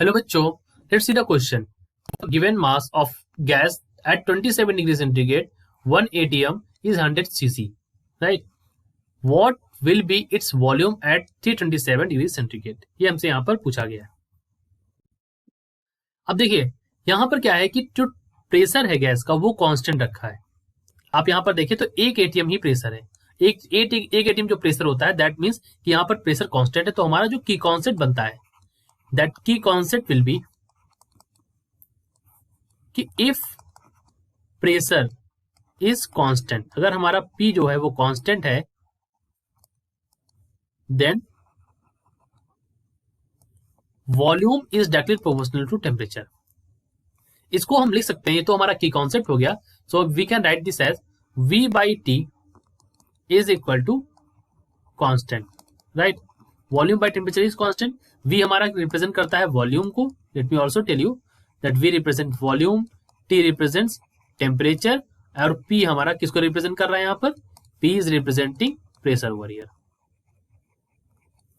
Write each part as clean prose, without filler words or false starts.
Hello बच्चों, let's see the question. Given mass of gas at 27 degree centigrade, 1 atm is 100 cc, right? What will be its volume at 327 degree centigrade? ये हमसे यहाँ पर पूछा गया है. अब देखिए यहाँ पर क्या है कि जो प्रेशर है गैस का वो कांस्टेंट रखा है. आप यहाँ पर देखिए तो एक एटीएम ही प्रेशर है. एक एटीएम जो प्रेशर होता है दैट मीन्स कि यहाँ पर प्रेशर कांस्टेंट है. तो हमारा जो की कॉन्सेप्ट बनता है दैट की कॉन्सेप्ट विल बी कि इफ प्रेशर इज कांस्टेंट, अगर हमारा P जो है वो कांस्टेंट है then volume is directly proportional to temperature. इसको हम लिख सकते हैं, ये तो हमारा की कॉन्सेप्ट हो गया. So we can write this as V by T is equal to constant, right? Volume by temperature is constant. V हमारा रिप्रेजेंट करता है वॉल्यूम को. Let me also tell you that V represent volume, T represents temperature और P हमारा किसको represent कर रहा है यहाँ पर? P is representing pressure over here,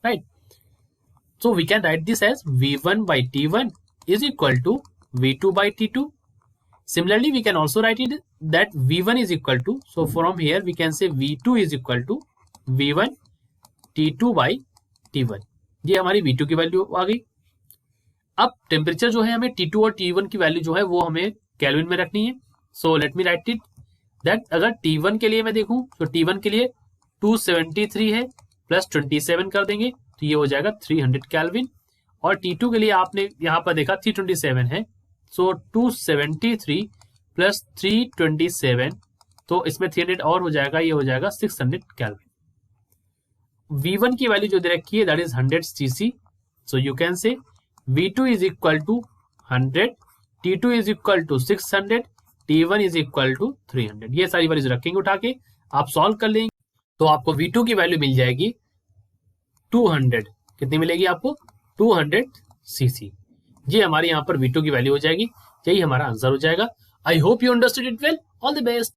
right? So we can write this as V1 by T1 is equal to V2 by T2. Similarly, we can also write it that V1 is equal to, so from here we can say V2 is equal to V1 T2 by T1. ये हमारी V2 की value आ गई. अब temperature जो है हमें T2 और T1 की वैल्यू जो है वो हमें केल्विन में रखनी है. So let me right it that अगर T1 के लिए मैं देखूं तो T1 के लिए 273 है प्लस 27 कर देंगे तो ये हो जाएगा 300 केल्विन. और T2 के लिए आपने यहाँ पर देखा 327 है, सो 273 प्लस 327 तो इसमें 300 और हो जाएगा, ये हो जाएगा 600 केल्विन. V1 की वैल्यू जो दे रखी है that is 100 cc. So you can say V2 is equal to 100, T2 is equal to 600, T1 is equal to 300. ये सारी वैल्यूज रखेंगे उठा के, आप सॉल्व कर लेंगे तो आपको V2 की वैल्यू मिल जाएगी 200. कितनी मिलेगी आपको? 200 cc. ये हमारी यहाँ पर V2 की वैल्यू हो जाएगी. यही हमारा आंसर हो जाएगा. I hope you understood it well. All the best.